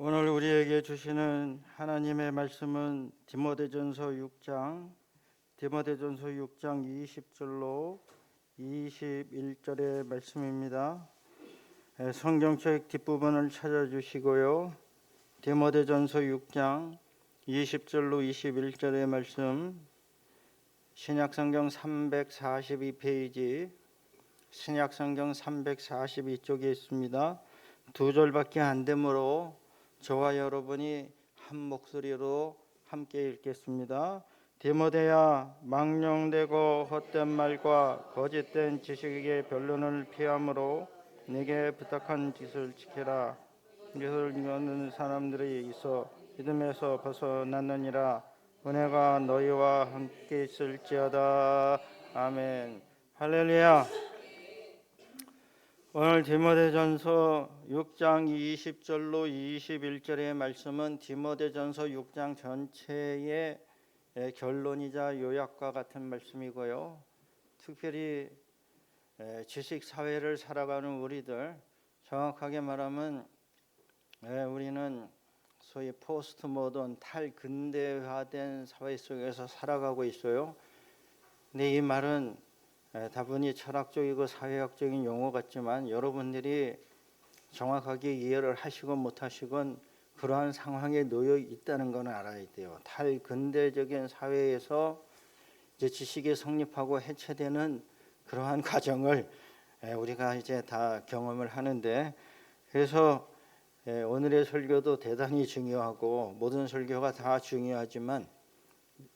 오늘 우리에게 주시는 하나님의 말씀은 디모데전서 6장 20절로 21절의 말씀입니다. 성경책 뒷부분을 찾아주시고요. 디모데전서 6장 20절로 21절의 말씀, 신약성경 342페이지, 신약성경 342쪽에 있습니다. 두 절밖에 안 되므로 저와 여러분이 한 목소리로 함께 읽겠습니다. 디모데야, 망령되고 헛된 말과 거짓된 지식의 변론을 피함으로 네게 부탁한 짓을 지켜라. 이것을 읽는 사람들이 있어 믿음에서 벗어났느니라. 은혜가 너희와 함께 있을지어다. 아멘. 할렐루야. 오늘 디모데전서 6장 20절로 21절의 말씀은 디모데전서 6장 전체의 결론이자 요약과 같은 말씀이고요. 특별히 지식 사회를 살아가는 우리들, 정확하게 말하면 우리는 소위 포스트 모던 탈근대화된 사회 속에서 살아가고 있어요. 근데 이 말은 다분히 철학적이고 사회학적인 용어 같지만 여러분들이 정확하게 이해를 하시건 못하시건 그러한 상황에 놓여 있다는 건 알아야 돼요. 탈근대적인 사회에서 이제 지식이 성립하고 해체되는 그러한 과정을 우리가 이제 다 경험을 하는데, 그래서 오늘의 설교도 대단히 중요하고 모든 설교가 다 중요하지만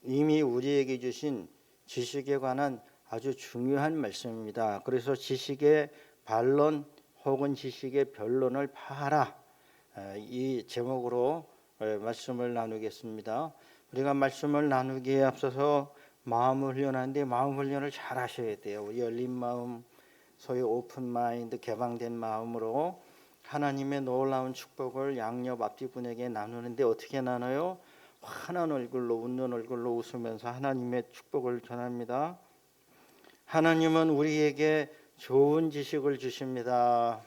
이미 우리에게 주신 지식에 관한 아주 중요한 말씀입니다. 그래서 지식의 반론 혹은 지식의 변론을 파하라, 이 제목으로 말씀을 나누겠습니다. 우리가 말씀을 나누기에 앞서서 마음을 훈련하는데 마음 훈련을 잘 하셔야 돼요. 열린 마음, 소위 오픈 마인드, 개방된 마음으로 하나님의 놀라운 축복을 양옆 앞뒤분에게 나누는데 어떻게 나눠요? 환한 얼굴로, 웃는 얼굴로 웃으면서 하나님의 축복을 전합니다. 하나님은 우리에게 좋은 지식을 주십니다.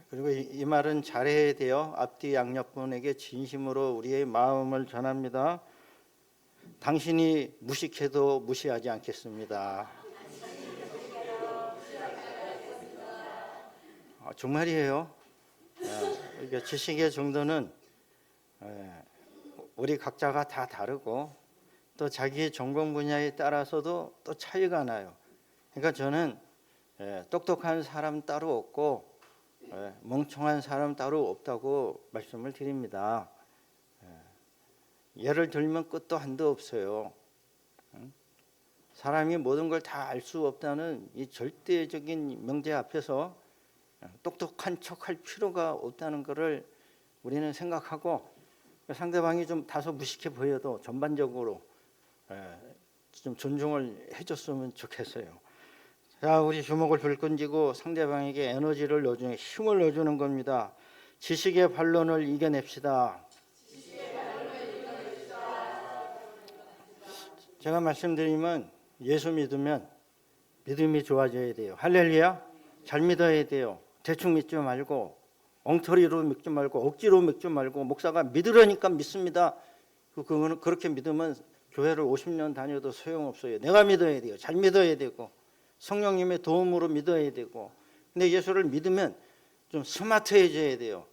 그리고 이 말은 잘해야 돼요. 앞뒤 양옆분에게 진심으로 우리의 마음을 전합니다. 당신이 무식해도 무시하지 않겠습니다. 정말이에요. 지식의 정도는 우리 각자가 다 다르고 또 자기의 전공 분야에 따라서도 또 차이가 나요. 그러니까 저는 똑똑한 사람 따로 없고 멍청한 사람 따로 없다고 말씀을 드립니다. 예를 들면 끝도 한도 없어요. 사람이 모든 걸 다 알 수 없다는 이 절대적인 명제 앞에서 똑똑한 척할 필요가 없다는 것을 우리는 생각하고, 상대방이 좀 다소 무식해 보여도 전반적으로 좀 존중을 해줬으면 좋겠어요. 자, 우리 주먹을 불끈 쥐고 상대방에게 에너지를 넣어주는, 힘을 넣어주는 겁니다. 지식의 반론을 이겨냅시다. 제가 말씀드리면 예수 믿으면 믿음이 좋아져야 돼요. 할렐루야. 잘 믿어야 돼요. 대충 믿지 말고, 엉터리로 믿지 말고, 억지로 믿지 말고, 목사가 믿으려니까 믿습니다. 그거는 그렇게 믿으면 교회를 50년 다녀도 소용없어요. 내가 믿어야 돼요. 잘 믿어야 되고 성령님의 도움으로 믿어야 되고. 근데 예수를 믿으면 좀 스마트해져야 돼요.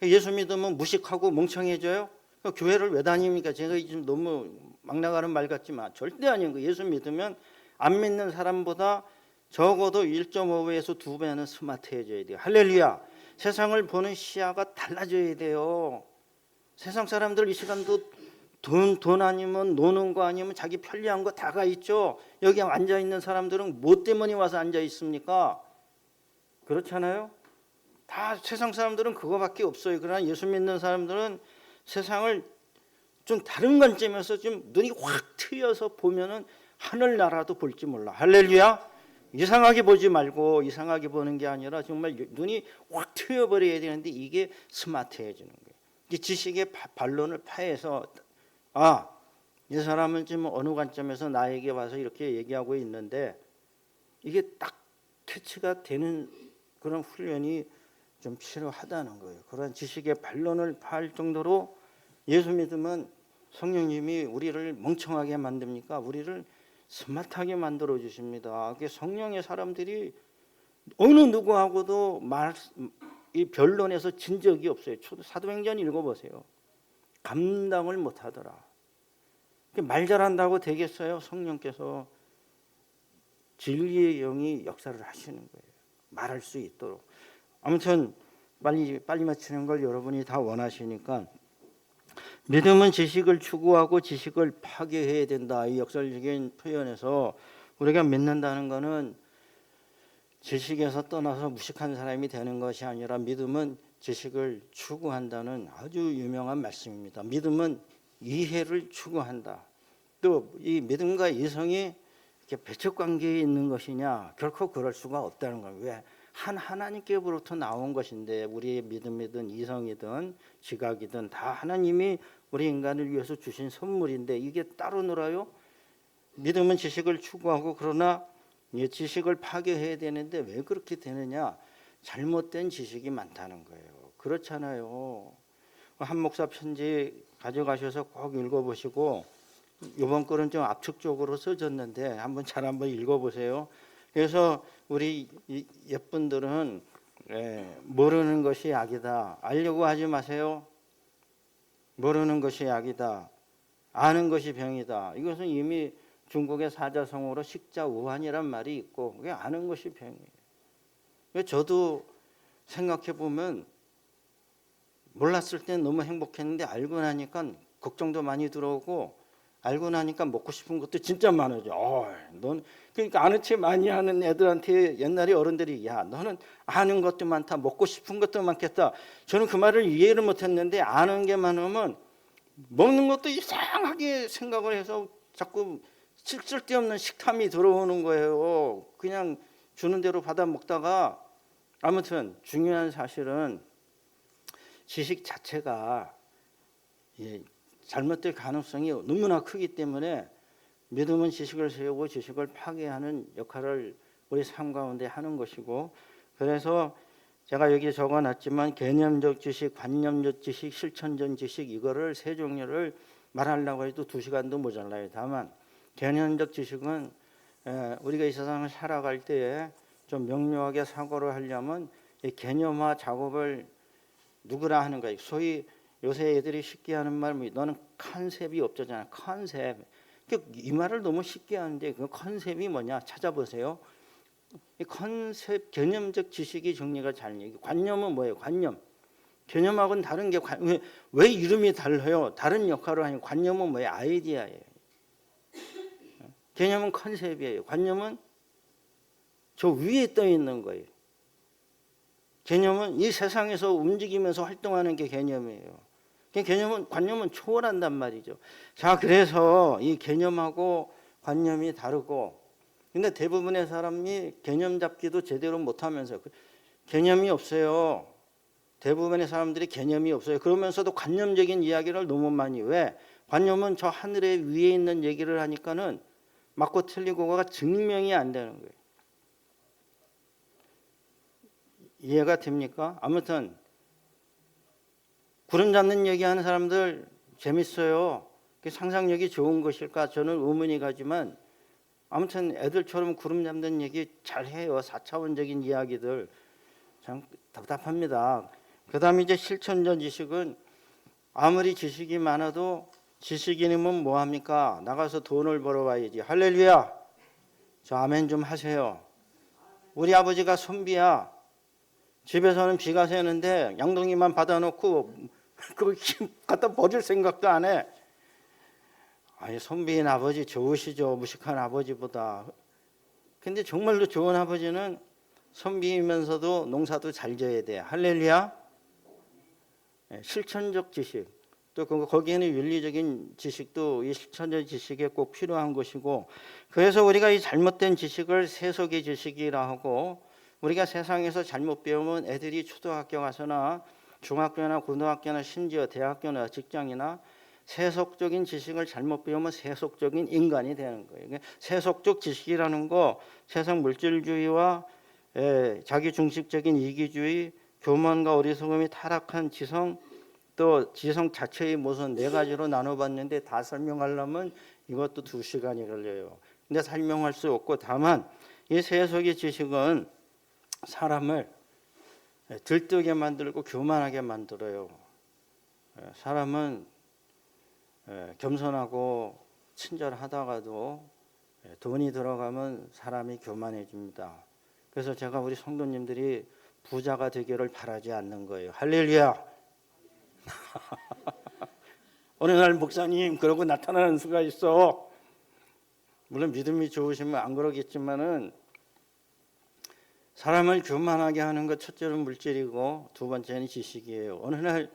예수 믿으면 무식하고 멍청해져요? 교회를 왜 다닙니까? 제가 지금 너무 막 나가는 말 같지만 절대 아닌 거예요. 예수 믿으면 안 믿는 사람보다 적어도 1.5배에서 2배는 스마트해져야 돼요. 할렐루야. 세상을 보는 시야가 달라져야 돼요. 세상 사람들 이 시간도 돈 아니면 노는 거 아니면 자기 편리한 거 다가 있죠. 여기 앉아있는 사람들은 뭐 때문에 와서 앉아있습니까? 그렇잖아요. 다 세상 사람들은 그거밖에 없어요. 그러나 예수 믿는 사람들은 세상을 좀 다른 관점에서 좀 눈이 확 트여서 보면은 하늘나라도 볼지 몰라. 할렐루야. 이상하게 보지 말고, 이상하게 보는 게 아니라 정말 눈이 확 트여버려야 되는데 이게 스마트해지는 거예요. 이 지식의 반론을 파해서 이 사람은 지금 어느 관점에서 나에게 와서 이렇게 얘기하고 있는데 이게 딱 캐치가 되는 그런 훈련이 좀 필요하다는 거예요. 그런 지식의 반론을 파할 정도로 예수 믿으면 성령님이 우리를 멍청하게 만듭니까? 우리를 스마트하게 만들어 주십니다. 그게 성령의 사람들이 어느 누구하고도 이 변론에서 진 적이 없어요. 사도행전 읽어보세요. 감당을 못하더라. 말 잘한다고 되겠어요? 성령께서 진리의 영이 역사를 하시는 거예요. 말할 수 있도록. 아무튼 빨리 마치는 걸 여러분이 다 원하시니까 믿음은 지식을 추구하고 지식을 파괴해야 된다. 이 역설적인 표현에서 우리가 믿는다는 것은 지식에서 떠나서 무식한 사람이 되는 것이 아니라 믿음은 지식을 추구한다는 아주 유명한 말씀입니다. 믿음은 이해를 추구한다. 또 이 믿음과 이성이 이렇게 배척 관계에 있는 것이냐? 결코 그럴 수가 없다는 거예요. 왜? 하나님께로부터 나온 것인데 우리의 믿음이든 이성이든 지각이든 다 하나님이 우리 인간을 위해서 주신 선물인데 이게 따로 놀아요? 믿음은 지식을 추구하고 그러나 지식을 파괴해야 되는데 왜 그렇게 되느냐? 잘못된 지식이 많다는 거예요. 그렇잖아요. 한 목사 편지 가져가셔서 꼭 읽어보시고 이번 거는 좀 압축적으로 써졌는데 한번 읽어보세요. 그래서 우리 예쁜들은 모르는 것이 약이다. 알려고 하지 마세요. 모르는 것이 약이다. 아는 것이 병이다. 이것은 이미 중국의 사자성어로 식자우환이란 말이 있고 그게 아는 것이 병이에요. 저도 생각해 보면 몰랐을 땐 너무 행복했는데 알고 나니까 걱정도 많이 들어오고 알고 나니까 먹고 싶은 것도 진짜 많아져. 넌 그러니까 아는 체 많이 하는 애들한테 옛날에 어른들이 야 너는 아는 것도 많다 먹고 싶은 것도 많겠다. 저는 그 말을 이해를 못했는데 아는 게 많으면 먹는 것도 이상하게 생각을 해서 자꾸 쓸데없는 식탐이 들어오는 거예요. 그냥 주는 대로 받아 먹다가 아무튼 중요한 사실은 지식 자체가 잘못될 가능성이 너무나 크기 때문에 믿음은 지식을 세우고 지식을 파괴하는 역할을 우리 삶 가운데 하는 것이고 그래서 제가 여기 적어놨지만 개념적 지식, 관념적 지식, 실천적 지식 이거를 세 종류를 말하려고 해도 2시간도 모자라요. 다만 개념적 지식은 우리가 이 세상을 살아갈 때에 좀 명료하게 사고를 하려면 이 개념화 작업을 누구라 하는 거예요. 소위 요새 애들이 쉽게 하는 말, 너는 컨셉이 없잖아. 컨셉. 이 말을 너무 쉽게 하는데 그 컨셉이 뭐냐 찾아보세요. 이 컨셉 개념적 지식이 정리가 잘 되고 관념은 뭐예요? 관념. 개념하고는 다른 게 왜 이름이 달라요? 다른 역할을 하는 관념은 뭐예요? 아이디어예요. 개념은 컨셉이에요. 관념은 저 위에 떠 있는 거예요. 개념은 이 세상에서 움직이면서 활동하는 게 개념이에요. 관념은 초월한단 말이죠. 자, 그래서 이 개념하고 관념이 다르고, 근데 대부분의 사람이 개념 잡기도 제대로 못하면서 개념이 없어요. 대부분의 사람들이 개념이 없어요. 그러면서도 관념적인 이야기를 너무 많이 왜? 관념은 저 하늘에 위에 있는 얘기를 하니까는 맞고 틀리고가 증명이 안 되는 거예요. 이해가 됩니까? 아무튼 구름 잡는 얘기하는 사람들 재밌어요. 상상력이 좋은 것일까? 저는 의문이 가지만 아무튼 애들처럼 구름 잡는 얘기 잘해요. 4차원적인 이야기들 참 답답합니다. 그 다음에 이제 실천적 지식은 아무리 지식이 많아도 지식인이면 뭐합니까? 나가서 돈을 벌어와야지. 할렐루야. 저 아멘 좀 하세요. 우리 아버지가 선비야. 집에서는 비가 새는데 양동이만 받아놓고 그걸 갖다 버릴 생각도 안 해. 아니 선비인 아버지 좋으시죠. 무식한 아버지보다. 근데 정말로 좋은 아버지는 선비이면서도 농사도 잘 져야 돼. 할렐루야. 실천적 지식. 또 거기에는 윤리적인 지식도 이 실천적 지식에 꼭 필요한 것이고 그래서 우리가 이 잘못된 지식을 세속의 지식이라 하고 우리가 세상에서 잘못 배우면 애들이 초등학교 가서나 중학교나 고등학교나 심지어 대학교나 직장이나 세속적인 지식을 잘못 배우면 세속적인 인간이 되는 거예요. 세속적 지식이라는 거 세상 물질주의와 자기 중심적인 이기주의, 교만과 어리석음이 타락한 지성, 또 지성 자체의 모습 네 가지로 나눠봤는데 다 설명하려면 이것도 2시간이 걸려요. 근데 설명할 수 없고, 다만 이 세속의 지식은 사람을 들뜨게 만들고 교만하게 만들어요. 사람은 겸손하고 친절하다가도 돈이 들어가면 사람이 교만해집니다. 그래서 제가 우리 성도님들이 부자가 되기를 바라지 않는 거예요. 할렐루야. 어느 날 목사님 그러고 나타나는 수가 있어. 물론 믿음이 좋으시면 안 그러겠지만은, 사람을 교만하게 하는 것 첫째는 물질이고 두 번째는 지식이에요. 어느 날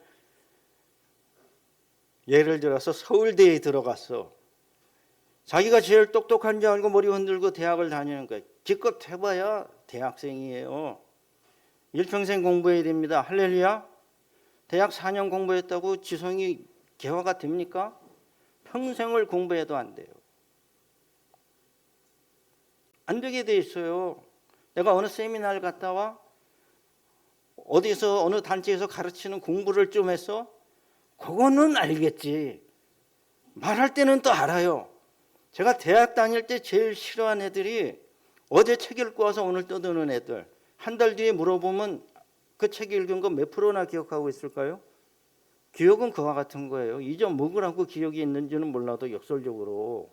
예를 들어서 서울대에 들어갔어. 자기가 제일 똑똑한 줄 알고 머리 흔들고 대학을 다니는 거예요. 기껏 해봐야 대학생이에요. 일평생 공부해야 됩니다. 할렐루야. 대학 4년 공부했다고 지성이 개화가 됩니까? 평생을 공부해도 안 돼요. 안 되게 돼 있어요. 내가 어느 세미나를 갔다 와? 어디서 어느 단체에서 가르치는 공부를 좀 해서 그거는 알겠지. 말할 때는 또 알아요. 제가 대학 다닐 때 제일 싫어한 애들이 어제 책 읽고 와서 오늘 떠드는 애들. 한 달 뒤에 물어보면 그 책 읽은 거 몇 프로나 기억하고 있을까요? 기억은 그와 같은 거예요. 잊어먹으라고 기억이 있는지는 몰라도 역설적으로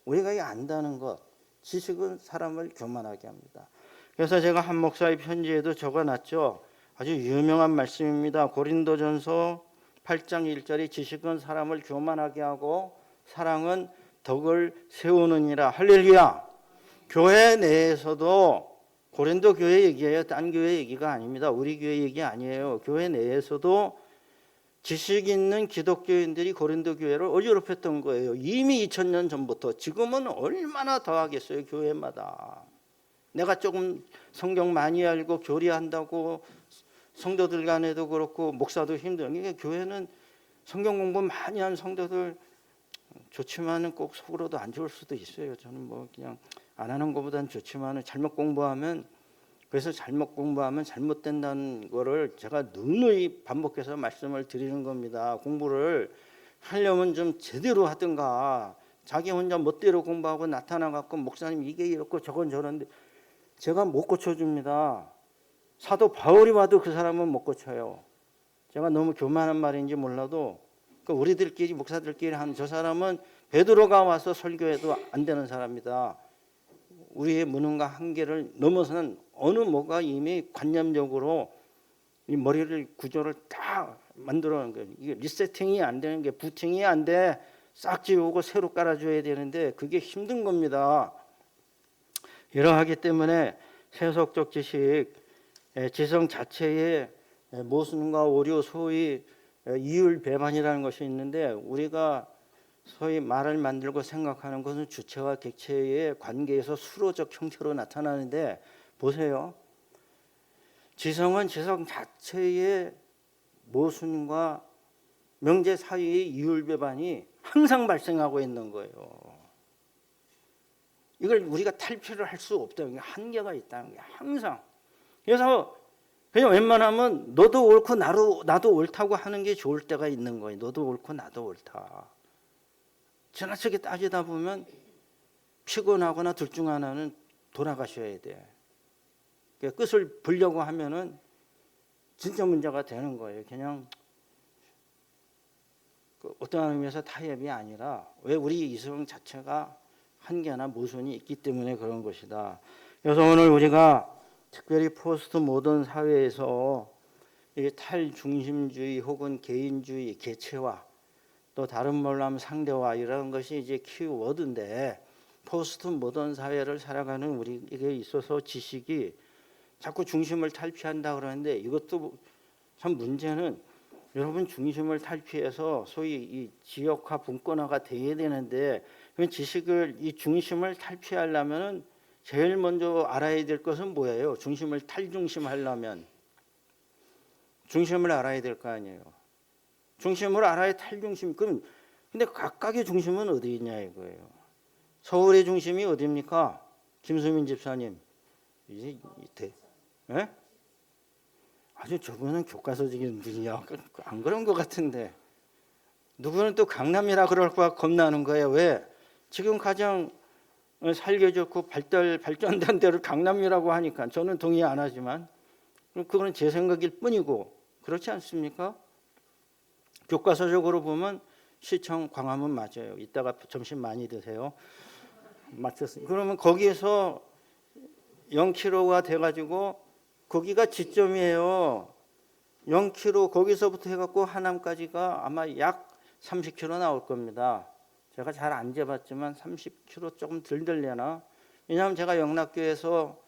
우리가 이 안다는 것, 지식은 사람을 교만하게 합니다. 그래서 제가 한 목사의 편지에도 적어놨죠. 아주 유명한 말씀입니다. 고린도전서 8장 1절이 지식은 사람을 교만하게 하고 사랑은 덕을 세우느니라. 할렐루야. 교회 내에서도, 고린도 교회 얘기예요. 딴 교회 얘기가 아닙니다. 우리 교회 얘기 아니에요. 교회 내에서도 지식 있는 기독교인들이 고린도 교회를 어지럽혔던 거예요. 이미 2000년 전부터. 지금은 얼마나 더 하겠어요. 교회마다. 내가 조금 성경 많이 알고 교리한다고 성도들 간에도 그렇고 목사도 힘들어요. 그러니까 교회는 성경 공부 많이 한 성도들 좋지만은 꼭 속으로도 안 좋을 수도 있어요. 저는 뭐 그냥 안 하는 것보다는 좋지만은 잘못 공부하면, 그래서 잘못 공부하면 잘못된다는 거를 제가 누누이 반복해서 말씀을 드리는 겁니다. 공부를 하려면 좀 제대로 하든가. 자기 혼자 멋대로 공부하고 나타나갖고 목사님 이게 이렇고 저건 저런데 제가 못 고쳐줍니다. 사도 바울이 와도 그 사람은 못 고쳐요. 제가 너무 교만한 말인지 몰라도 우리들끼리 목사들끼리 한 저 사람은 베드로가 와서 설교해도 안 되는 사람이다. 우리의 무능과 한계를 넘어서는 어느 뭐가 이미 관념적으로 이 머리를 구조를 다 만들어 놓은 거예요. 이게 리세팅이 안 되는 게, 부팅이 안 돼. 싹 지우고 새로 깔아줘야 되는데 그게 힘든 겁니다. 이러하기 때문에 세속적 지식, 지성 자체의 모순과 오류, 소위 이율 배반이라는 것이 있는데, 우리가 소위 말을 만들고 생각하는 것은 주체와 객체의 관계에서 수로적 형태로 나타나는데, 보세요. 지성은 지성 자체의 모순과 명제 사이의 이율 배반이 항상 발생하고 있는 거예요. 이걸 우리가 탈피를 할 수 없다는 게, 한계가 있다는 게 항상. 그래서 그냥 웬만하면 너도 옳고 나도 옳다고 하는 게 좋을 때가 있는 거예요. 너도 옳고 나도 옳다. 지나치게 따지다 보면 피곤하거나 둘 중 하나는 돌아가셔야 돼. 끝을 보려고 하면은 진짜 문제가 되는 거예요. 그냥 어떤 의미에서 타협이 아니라, 왜 우리 이성 자체가 한계나 모순이 있기 때문에 그런 것이다. 그래서 오늘 우리가 특별히 포스트 모던 사회에서 탈중심주의 혹은 개인주의, 개체화, 또 다른 말로 하면 상대화, 이런 것이 이제 키워드인데, 포스트 모던 사회를 살아가는 우리에게 있어서 지식이 자꾸 중심을 탈피한다 그러는데, 이것도 참 문제는, 여러분 중심을 탈피해서 소위 이 지역화, 분권화가 돼야 되는데, 지식을 이 중심을 탈피하려면은 제일 먼저 알아야 될 것은 뭐예요? 중심을 탈중심하려면 중심을 알아야 될 거 아니에요. 중심을 알아야 탈중심. 그럼 근데 각각의 중심은 어디 있냐 이거예요. 서울의 중심이 어디입니까? 김수민 집사님. 이제 예? 아주 저분은 교과서적인 분이야. 안 그런 것 같은데 누구는 또 강남이라 그럴 거야 겁나는 거예요. 왜? 지금 가장 살기 좋고 발전된 데를 강남이라고 하니까 저는 동의 안 하지만 그거는 제 생각일 뿐이고 그렇지 않습니까? 교과서적으로 보면 시청 광화문 맞아요. 이따가 점심 많이 드세요. 맞췄습니다. 그러면 거기에서 0km가 돼가지고 거기가 지점이에요. 0km 거기서부터 해갖고 하남까지가 아마 약 30km 나올 겁니다. 제가 잘 안 재봤지만 30km 조금 덜 되려나? 왜냐하면 제가 영락교에서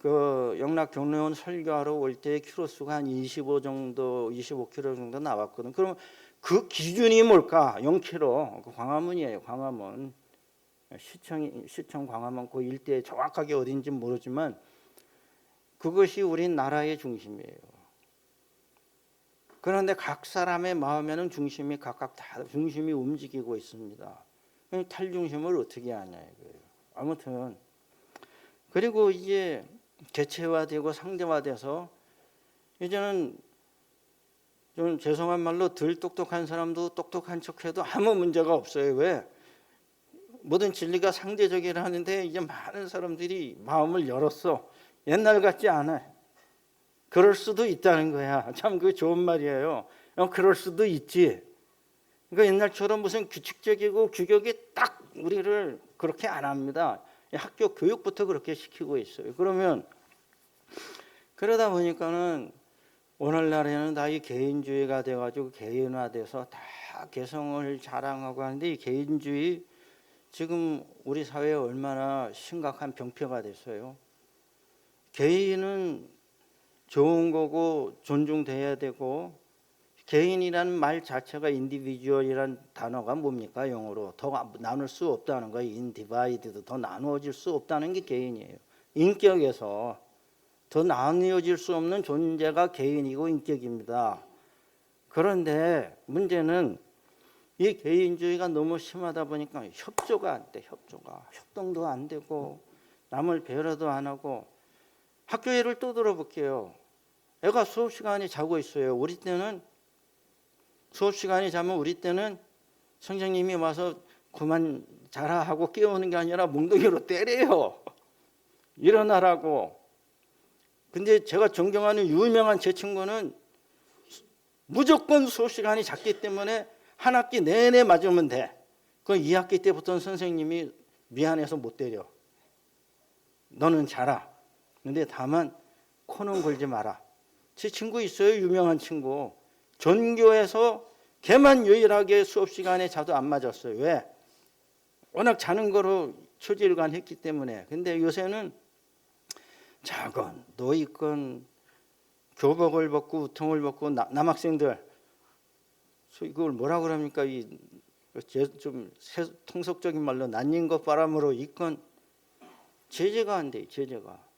그 영락 경로원 설교하러 올 때 키로수가 한 25 정도, 25km 정도 나왔거든. 그럼 그 기준이 뭘까? 0km. 그 광화문이에요. 광화문. 시청 광화문 그 일대에 정확하게 어딘지 모르지만 그것이 우리나라의 중심이에요. 그런데 각 사람의 마음에는 중심이 각각 다 중심이 움직이고 있습니다. 탈중심을 어떻게 하냐 이거예요. 아무튼 그리고 이제 개체화되고 상대화돼서 이제는 좀 죄송한 말로 덜 똑똑한 사람도 똑똑한 척해도 아무 문제가 없어요. 왜? 모든 진리가 상대적이라는데 이제 많은 사람들이 마음을 열었어. 옛날 같지 않아. 그럴 수도 있다는 거야. 참 그 좋은 말이에요. 그럴 수도 있지. 그러니까 옛날처럼 무슨 규칙적이고 규격이 딱 우리를 그렇게 안 합니다. 학교 교육부터 그렇게 시키고 있어요. 그러다 보니까는 오늘날에는 다 이 개인주의가 돼가지고 개인화돼서 다 개성을 자랑하고 하는데 이 개인주의 지금 우리 사회에 얼마나 심각한 병폐가 됐어요. 개인은 좋은 거고 존중돼야 되고 개인이라는 말 자체가 인디비주얼이라는 단어가 뭡니까? 영어로 더 나눌 수 없다는 거예요. 인디바이드도 더 나누어질 수 없다는 게 개인이에요. 인격에서 더 나누어질 수 없는 존재가 개인이고 인격입니다. 그런데 문제는 이 개인주의가 너무 심하다 보니까 협조가 안 돼. 협동도 안 되고 남을 배려도 안 하고 학교 예를 또 들어볼게요. 애가 수업 시간에 자고 있어요. 우리 때는 수업 시간에 자면 우리 때는 선생님이 와서 그만 자라 하고 깨우는 게 아니라 몽둥이로 때려요. 일어나라고. 근데 제가 존경하는 유명한 제 친구는 무조건 수업 시간이 작기 때문에 한 학기 내내 맞으면 돼. 그 2학기 때부터는 선생님이 미안해서 못 때려. 너는 자라. 근데 다만 코는 걸지 마라. 제 친구 있어요. 유명한 친구. 전교에서 걔만 유일하게 수업 시간에 자도 안 맞았어요. 왜? 워낙 자는 거로 초질관 했기 때문에. 근데 요새는 자건 노이건 교복을 벗고 우통을 벗고 남학생들 이걸 뭐라 그럽니까? 좀 통속적인 말로 난린 것 바람으로 이건 제재가 안 돼. 제재가.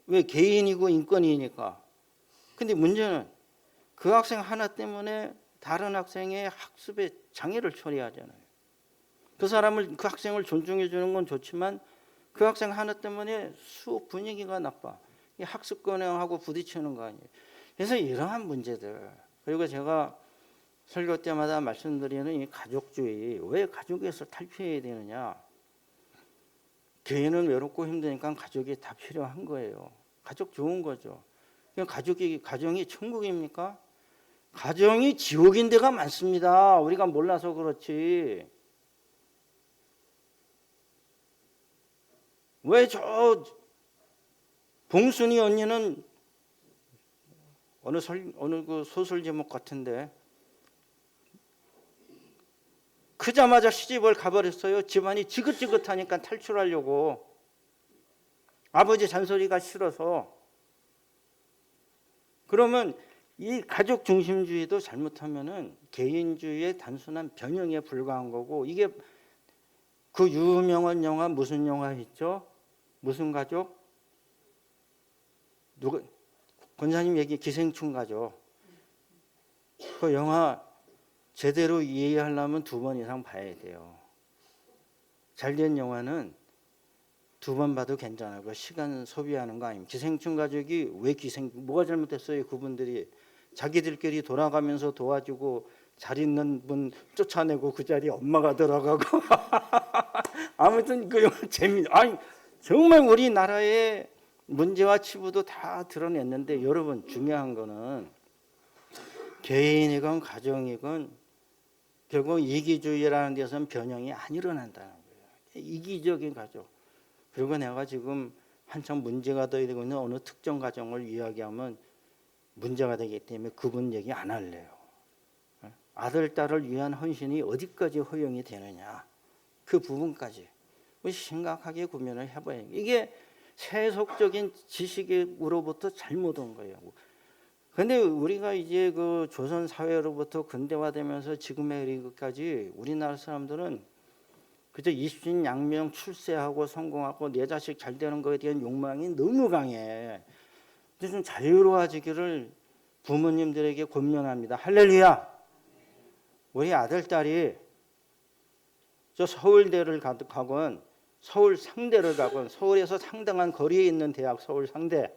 왜? 개인이고 인권이니까. 근데 문제는 그 학생 하나 때문에 다른 학생의 학습에 장애를 초래하잖아요. 그 학생을 존중해 주는 건 좋지만 그 학생 하나 때문에 수업 분위기가 나빠. 학습 권행하고 부딪히는 거 아니에요. 그래서 이러한 문제들. 그리고 제가 설교 때마다 말씀드리는 이 가족주의. 왜 가족에서 탈피해야 되느냐. 개인은 외롭고 힘드니까 가족이 다 필요한 거예요. 가족 좋은 거죠. 가정이 천국입니까? 가정이 지옥인 데가 많습니다. 우리가 몰라서 그렇지. 왜 저 봉순이 언니는 어느 그 소설 제목 같은데 크자마자 시집을 가버렸어요. 집안이 지긋지긋하니까 탈출하려고. 아버지 잔소리가 싫어서. 그러면 이 가족 중심주의도 잘못하면은 개인주의의 단순한 변형에 불과한 거고, 이게 그 유명한 영화 무슨 영화 있죠? 무슨 가족? 권사님 얘기 기생충 가족. 그 영화 제대로 이해하려면 2번 이상 봐야 돼요. 잘된 영화는 두 번 봐도 괜찮아요. 그 시간 소비하는 거 아닙니까? 기생충 가족이 왜 뭐가 잘못됐어요? 그분들이 자기들끼리 돌아가면서 도와주고 잘 있는 분 쫓아내고 그 자리에 엄마가 들어가고 아무튼 그 영화 아니 정말 우리나라의 문제와 치부도 다 드러냈는데 여러분 중요한 거는 개인이건 가정이건 결국 이기주의라는 데서는 변형이 안 일어난다는 거예요. 이기적인 가족. 그리고 내가 지금 한참 문제가 되고 있는 어느 특정 가정을 이야기하면 문제가 되기 때문에 그분 얘기 안 할래요. 아들, 딸을 위한 헌신이 어디까지 허용이 되느냐. 그 부분까지 심각하게 고민을 해봐야 해요. 이게 세속적인 지식으로부터 잘못 온 거예요. 그런데 우리가 이제 그 조선 사회로부터 근대화되면서 지금에 이르기까지 우리나라 사람들은 그저 입신양명 출세하고 성공하고 내 자식 잘 되는 거에 대한 욕망이 너무 강해. 근데 좀 자유로워지기를 부모님들에게 권면합니다. 할렐루야. 우리 아들 딸이 저 서울대를 가건 서울 상대를 가건 서울에서 상당한 거리에 있는 대학 서울 상대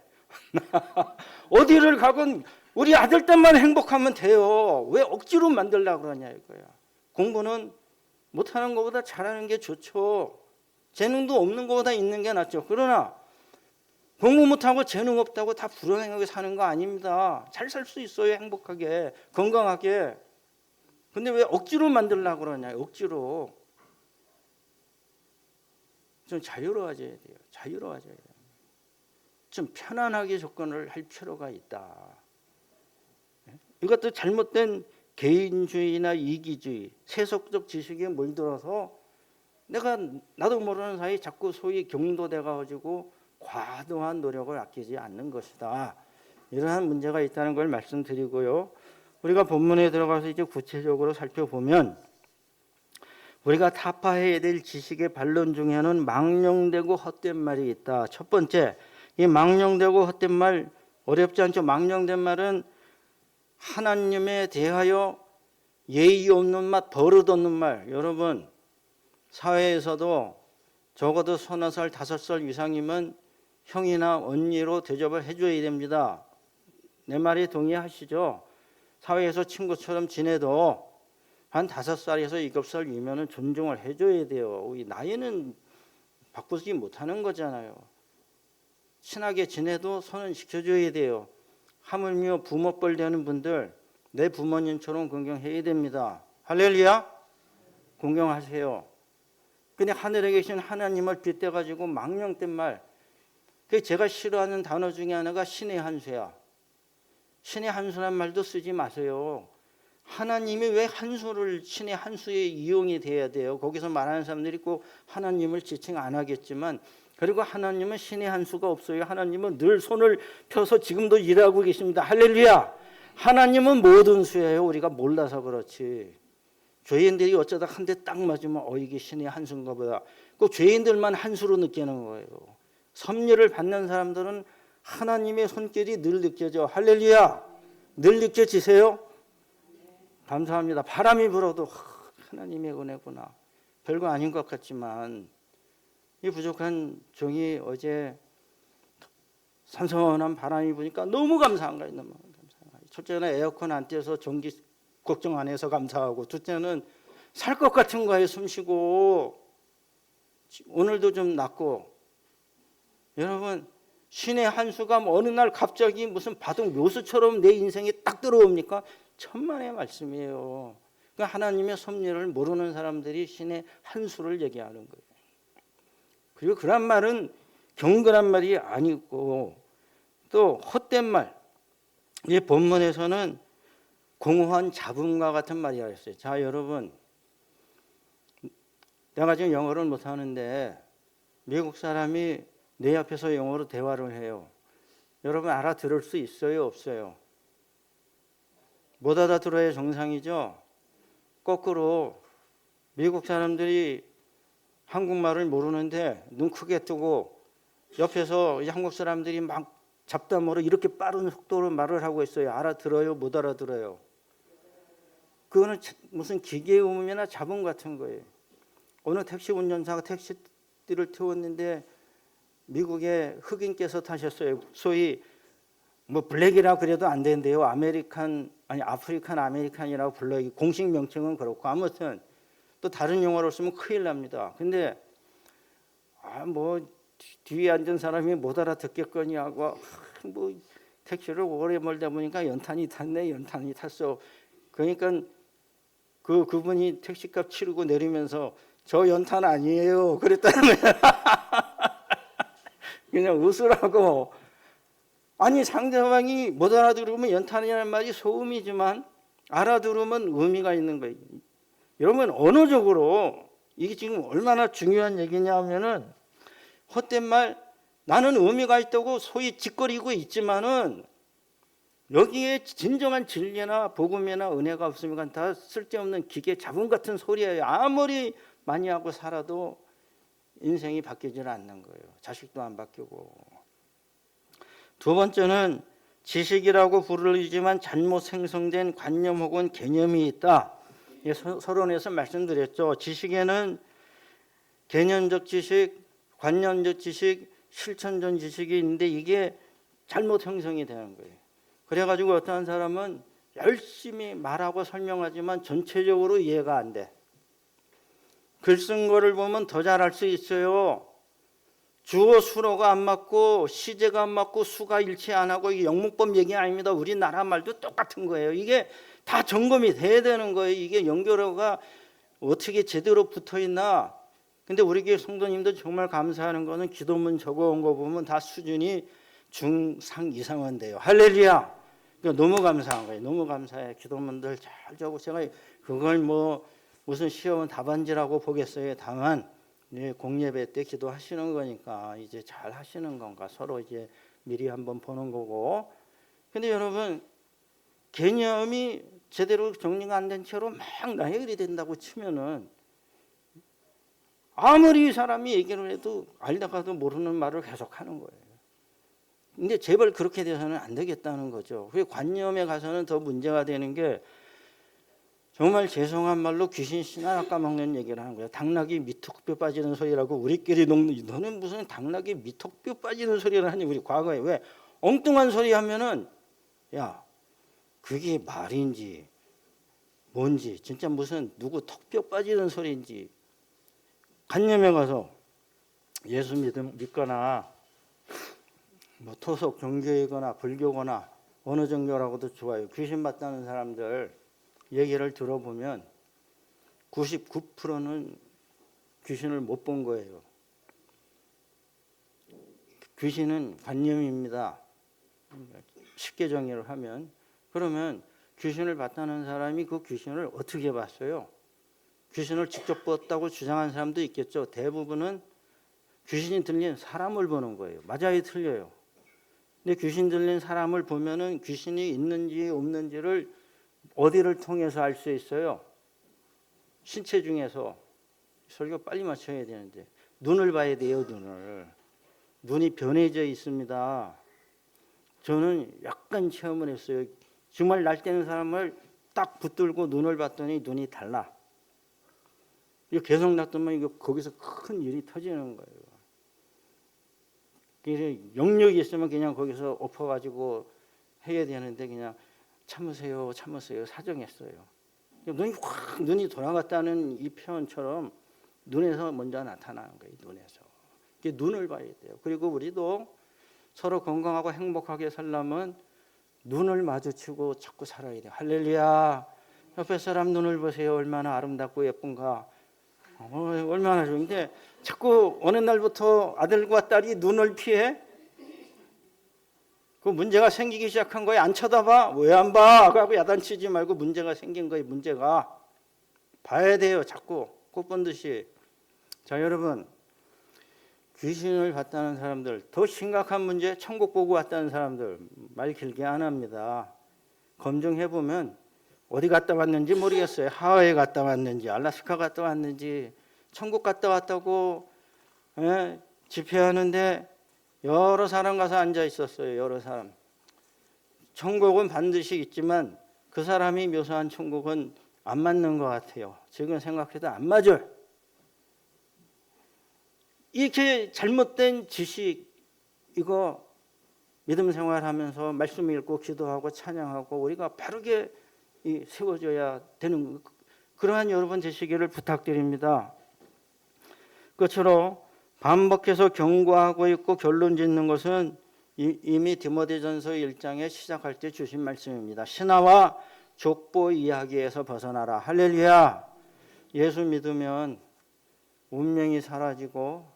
어디를 가건 우리 아들 딸만 행복하면 돼요. 왜 억지로 만들려고 그러냐 이거야. 공부는 못하는 것보다 잘하는 게 좋죠. 재능도 없는 것보다 있는 게 낫죠. 그러나 공부 못하고 재능 없다고 다 불행하게 사는 거 아닙니다. 잘 살 수 있어요. 행복하게 건강하게. 근데 왜 억지로 만들려고 그러냐. 억지로. 좀 자유로워져야 돼요. 자유로워져야 돼요. 좀 편안하게 접근을 할 필요가 있다. 이것도 잘못된 개인주의나 이기주의, 세속적 지식에 물들어서 나도 모르는 사이 자꾸 소위 경도돼가 가지고 과도한 노력을 아끼지 않는 것이다. 이러한 문제가 있다는 걸 말씀드리고요. 우리가 본문에 들어가서 이제 구체적으로 살펴보면 우리가 타파해야 될 지식의 반론 중에는 망령되고 헛된 말이 있다. 첫 번째, 이 망령되고 헛된 말 어렵지 않죠? 망령된 말은 하나님에 대하여 예의 없는 말, 버릇 없는 말. 여러분 사회에서도 적어도 30살, 5살 이상이면 형이나 언니로 대접을 해줘야 됩니다. 내 말에 동의하시죠? 사회에서 친구처럼 지내도 한 5살에서 7살이면 존중을 해줘야 돼요. 우리 나이는 바꾸지 못하는 거잖아요. 친하게 지내도 손은 지켜줘야 돼요. 하물며 부모뻘 되는 분들 내 부모님처럼 공경해야 됩니다. 할렐루야. 공경하세요. 근데 하늘에 계신 하나님을 빗대가지고 망령된 말, 그 제가 싫어하는 단어 중에 하나가 신의 한수야. 신의 한수란 말도 쓰지 마세요. 하나님이 왜 한수를 신의 한수에 이용이 돼야 돼요? 거기서 말하는 사람들이 꼭 하나님을 지칭 안 하겠지만, 그리고 하나님은 신의 한수가 없어요. 하나님은 늘 손을 펴서 지금도 일하고 계십니다. 할렐루야. 하나님은 모든 수예요. 우리가 몰라서 그렇지. 죄인들이 어쩌다 한 대 딱 맞으면 이게 신의 한수인가 보다. 꼭 죄인들만 한수로 느끼는 거예요. 섭리를 받는 사람들은 하나님의 손길이 늘 느껴져. 할렐루야. 늘 느껴지세요? 감사합니다. 바람이 불어도 하나님의 은혜구나. 별거 아닌 것 같지만 이 부족한 종이 어제 선선한 바람이 부니까 너무 감사한 거예요. 너무 감사한 거예요. 첫째는 에어컨 안 떼서 전기 걱정 안 해서 감사하고, 둘째는 살 것 같은 거예요. 숨 쉬고. 오늘도 좀 낫고. 여러분 신의 한수가 어느 날 갑자기 무슨 바둑 묘수처럼 내 인생에 딱 들어옵니까? 천만의 말씀이에요. 그러니까 하나님의 섭리를 모르는 사람들이 신의 한수를 얘기하는 거예요. 그리고 그런 말은 경건한 말이 아니고 또 헛된 말. 이 본문에서는 공허한 잡음과 같은 말이라 했어요. 자, 여러분, 내가 지금 영어를 못하는데 미국 사람이 내 앞에서 영어로 대화를 해요. 여러분 알아들을 수 있어요? 없어요? 못 알아들어야 정상이죠. 거꾸로 미국 사람들이 한국말을 모르는데 눈 크게 뜨고 옆에서 한국 사람들이 막 잡담으로 이렇게 빠른 속도로 말을 하고 있어요. 알아들어요? 못 알아들어요? 그거는 무슨 기계음이나 잡음 같은 거예요. 어느 택시 운전사가 택시를 태웠는데 미국의 흑인께서 타셨어요. 소위 뭐 블랙이라 그래도 안 되는데요. 아프리칸 아메리칸이라고 불러요. 공식 명칭은 그렇고 아무튼 또 다른 용어로 쓰면 큰일 납니다. 근데 뭐 뒤에 앉은 사람이 못 알아듣겠거니 하고 뭐 택시를 오래 몰다 보니까 연탄이 탔어. 그러니까 그분이 택시값 치르고 내리면서 저 연탄 아니에요 그랬다는 거야. 그냥 웃으라고. 아니 상대방이 못 알아들으면 연탄이라는 말이 소음이지만 알아들으면 의미가 있는 거예요. 여러분 언어적으로 이게 지금 얼마나 중요한 얘기냐 하면은 헛된 말 나는 의미가 있다고 소위 짓거리고 있지만은 여기에 진정한 진리나 복음이나 은혜가 없으면 다 쓸데없는 기계 잡음 같은 소리예요. 아무리 많이 하고 살아도 인생이 바뀌질 않는 거예요. 자식도 안 바뀌고. 두 번째는 지식이라고 부르지만 잘못 생성된 관념 혹은 개념이 있다. 서론에서 말씀드렸죠. 지식에는 개념적 지식, 관념적 지식, 실천적 지식이 있는데 이게 잘못 형성이 되는 거예요. 그래가지고 어떠한 사람은 열심히 말하고 설명하지만 전체적으로 이해가 안 돼. 글 쓴 거를 보면 더 잘할 수 있어요. 주어 수로가 안 맞고 시제가 안 맞고 수가 일치 안 하고 이게 영문법 얘기 아닙니다. 우리나라 말도 똑같은 거예요. 이게 다 점검이 돼야 되는 거예요. 이게 연결어가 어떻게 제대로 붙어 있나. 근데 우리 교회 성도님들 정말 감사하는 거는 기도문 적어온 거 보면 다 수준이 중상 이상은 돼요. 할렐루야. 너무 감사한 거예요. 너무 감사해요. 기도문들 잘 적고 제가 그걸 뭐 무슨 시험은 답안지라고 보겠어요. 다만 공예배 때 기도하시는 거니까 이제 잘 하시는 건가 서로 이제 미리 한번 보는 거고. 근데 여러분 개념이 제대로 정리가 안 된 채로 막 나열이 된다고 치면은 아무리 사람이 얘기를 해도 알다가도 모르는 말을 계속 하는 거예요. 근데 제발 그렇게 돼서는 안 되겠다는 거죠. 그 관념에 가서는 더 문제가 되는 게 정말 죄송한 말로 귀신 씨나 까먹는 얘기를 하는 거예요. 당나귀 미턱뼈 빠지는 소리라고 우리끼리 녹는. 너는 무슨 당나귀 미턱뼈 빠지는 소리를 하니. 우리 과거에 왜 엉뚱한 소리 하면은 야 그게 말인지 뭔지 진짜 무슨 누구 턱뼈 빠지는 소리인지. 관념에 가서 예수 믿거나 뭐 토속 종교이거나 불교거나 어느 종교라고도 좋아요. 귀신 봤다는 사람들 얘기를 들어보면 99%는 귀신을 못 본 거예요. 귀신은 관념입니다. 쉽게 정의를 하면. 그러면 귀신을 봤다는 사람이 그 귀신을 어떻게 봤어요? 귀신을 직접 봤다고 주장한 사람도 있겠죠. 대부분은 귀신이 들린 사람을 보는 거예요. 맞아요, 틀려요. 근데 귀신 들린 사람을 보면은 귀신이 있는지 없는지를 어디를 통해서 알 수 있어요? 신체 중에서. 설교 빨리 맞춰야 되는데 눈을 봐야 돼요. 눈이 변해져 있습니다. 저는 약간 체험을 했어요. 정말 날 때는 사람을 딱 붙들고 눈을 봤더니 눈이 달라. 이거 계속 놔두면 이거 거기서 큰 일이 터지는 거예요. 그래서 영역이 있으면 그냥 거기서 엎어가지고 해야 되는데 그냥 참으세요 사정했어요. 눈이 돌아갔다는 이 표현처럼 눈에서 먼저 나타나는 거예요. 눈을 봐야 돼요. 그리고 우리도 서로 건강하고 행복하게 살려면 눈을 마주치고 자꾸 살아야 돼요. 할렐루야. 옆에 사람 눈을 보세요. 얼마나 아름답고 예쁜가. 얼마나 좋은데 자꾸 어느 날부터 아들과 딸이 눈을 피해? 그 문제가 생기기 시작한 거예요. 안 쳐다봐? 왜 안 봐? 하고 야단치지 말고 문제가 생긴 거예요. 문제가. 봐야 돼요. 자꾸 꽃 본 듯이. 자, 여러분 귀신을 봤다는 사람들, 더 심각한 문제, 천국 보고 왔다는 사람들 말 길게 안 합니다. 검증해보면 어디 갔다 왔는지 모르겠어요. 하와이 갔다 왔는지 알래스카 갔다 왔는지 천국 갔다 왔다고 집회하는데 여러 사람 가서 앉아 있었어요. 여러 사람. 천국은 반드시 있지만 그 사람이 묘사한 천국은 안 맞는 것 같아요. 지금 생각해도 안 맞아요. 이렇게 잘못된 지식, 이거 믿음 생활하면서 말씀 읽고 기도하고 찬양하고 우리가 바르게 세워져야 되는 그러한 여러분 되시기를 부탁드립니다. 끝으로 반복해서 경고하고 있고 결론 짓는 것은 이미 디모데전서 1장에 시작할 때 주신 말씀입니다. 신화와 족보 이야기에서 벗어나라. 할렐루야. 예수 믿으면 운명이 사라지고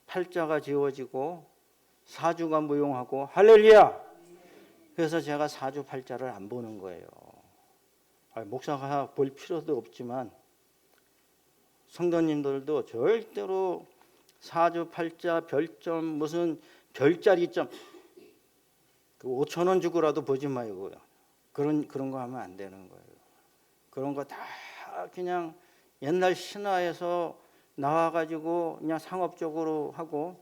팔자가 지워지고 사주가 무용하고, 할렐루야. 그래서 제가 사주 팔자를 안 보는 거예요. 목사가 볼 필요도 없지만 성도님들도 절대로 사주 팔자 별점 무슨 별자리점 5,000원 주고라도 보지 말고요. 그런 거 하면 안 되는 거예요. 그런 거 다 그냥 옛날 신화에서 나와가지고 그냥 상업적으로 하고,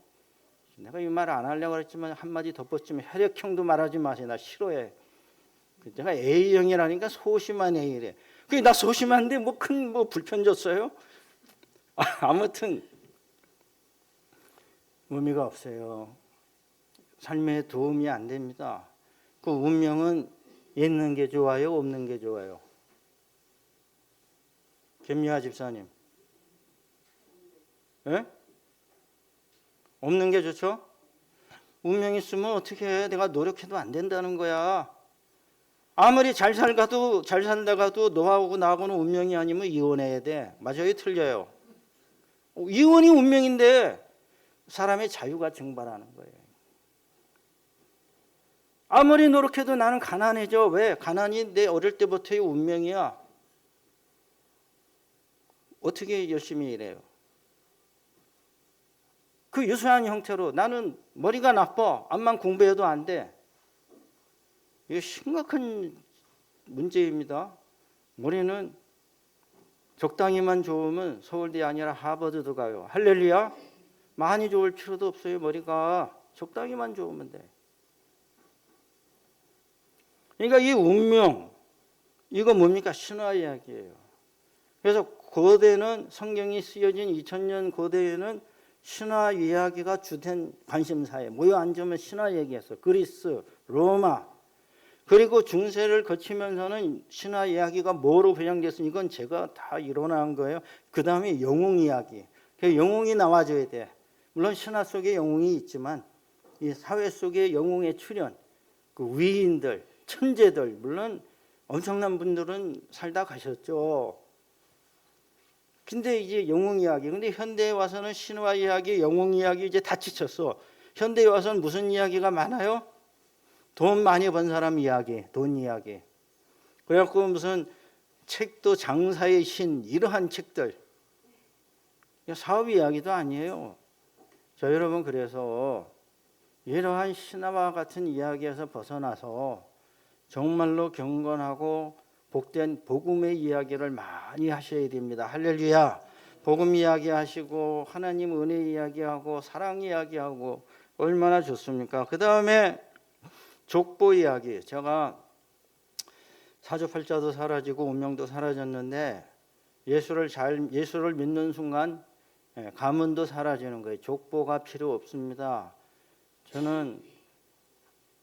내가 이 말 안 하려고 했지만 한마디 덧붙이면 혈액형도 말하지 마세요. 나 싫어해. 내가 A형이라니까 소심한 A래. 그게 나 소심한데 뭐 큰 불편 줬어요? 아무튼 의미가 없어요. 삶에 도움이 안 됩니다. 그 운명은 있는 게 좋아요, 없는 게 좋아요? 김미아 집사님, 예? 없는 게 좋죠? 운명 있으면 어떻게 해? 내가 노력해도 안 된다는 거야. 아무리 잘 살다가도 너하고 나하고는 운명이 아니면 이혼해야 돼. 맞아요, 틀려요? 이혼이 운명인데 사람의 자유가 증발하는 거예요. 아무리 노력해도 나는 가난해져. 왜? 가난이 내 어릴 때부터의 운명이야. 어떻게 열심히 일해요? 그 유사한 형태로 나는 머리가 나빠. 암만 공부해도 안 돼. 이거 심각한 문제입니다. 머리는 적당히만 좋으면 서울대 아니라 하버드도 가요. 할렐루야. 많이 좋을 필요도 없어요. 머리가 적당히만 좋으면 돼. 그러니까 이 운명, 이거 뭡니까? 신화 이야기예요. 그래서 고대는 성경이 쓰여진 2000년 고대에는 신화 이야기가 주된 관심사에 모여 앉으면 신화 얘기했어. 그리스, 로마. 그리고 중세를 거치면서는 신화 이야기가 뭐로 변형됐으니 이건 제가 다 일어난 거예요. 그 다음에 영웅 이야기. 영웅이 나와줘야 돼. 물론 신화 속에 영웅이 있지만 이 사회 속에 영웅의 출현, 그 위인들, 천재들, 물론 엄청난 분들은 살다 가셨죠. 근데 이제 영웅 이야기. 근데 현대에 와서는 신화 이야기, 영웅 이야기 이제 다 지쳤어. 현대에 와서는 무슨 이야기가 많아요? 돈 많이 번 사람 이야기, 돈 이야기. 그래갖고 무슨 책도 장사의 신, 이러한 책들. 사업 이야기도 아니에요. 저 여러분, 그래서 이러한 신화와 같은 이야기에서 벗어나서 정말로 경건하고 복된 복음의 이야기를 많이 하셔야 됩니다. 할렐루야. 복음 이야기하시고 하나님 은혜 이야기하고 사랑 이야기하고 얼마나 좋습니까? 그 다음에 족보 이야기. 제가 사주팔자도 사라지고 운명도 사라졌는데 예수를 믿는 순간 가문도 사라지는 거예요. 족보가 필요 없습니다. 저는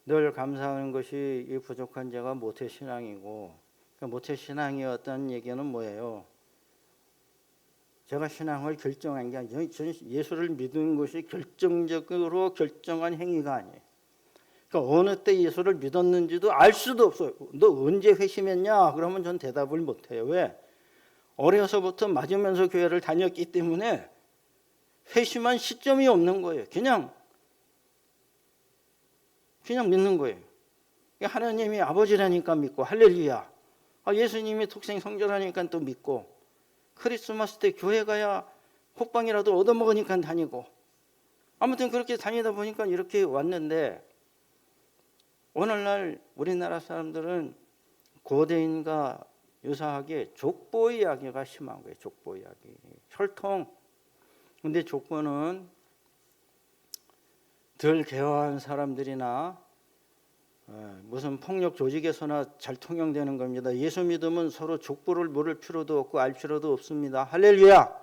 늘 감사하는 것이 이 부족한 제가 모태신앙이고, 모태신앙이었다는 얘기는 뭐예요? 제가 신앙을 결정한 게 아니에요. 저는 예수를 믿는 것이 결정적으로 결정한 행위가 아니에요. 그러니까 어느 때 예수를 믿었는지도 알 수도 없어요. 너 언제 회심했냐? 그러면 전 대답을 못해요. 왜? 어려서부터 맞으면서 교회를 다녔기 때문에 회심한 시점이 없는 거예요. 그냥 믿는 거예요. 하나님이 아버지라니까 믿고, 할렐루야. 예수님이 독생 성전하니까 또 믿고, 크리스마스 때 교회 가야 호빵이라도 얻어먹으니까 다니고, 아무튼 그렇게 다니다 보니까 이렇게 왔는데, 오늘날 우리나라 사람들은 고대인과 유사하게 족보 이야기가 심한 거예요. 족보 이야기. 혈통. 근데 족보는 덜 개화한 사람들이나 무슨 폭력 조직에서나 잘 통용되는 겁니다. 예수 믿으면 서로 족보를 물을 필요도 없고 알 필요도 없습니다. 할렐루야.